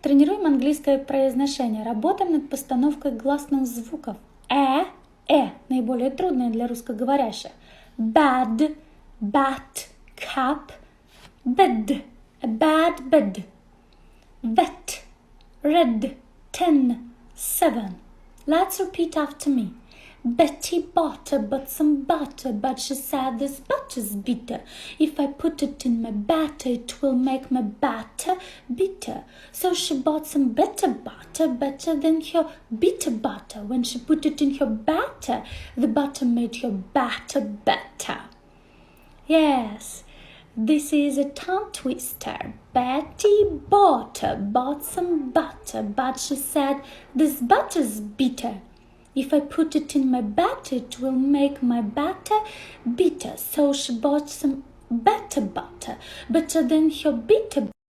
Тренируем английское произношение. Работаем над постановкой гласных звуков. Наиболее трудное для русскоговорящих. Bad, bat, cap, bed, a bad bed. Vet, red, 10, 7. Let's repeat after me. Betty bought some butter, but she said this butter's bitter. If I put it in my batter, it will make my batter bitter. So she bought some better butter, better than her bitter butter. When she put it in her batter, the butter made her batter better. Yes, this is a tongue twister. Betty bought some butter, but she said this butter's bitter. If I put it in my batter, it will make my batter bitter. So she bought some better butter, better than her bitter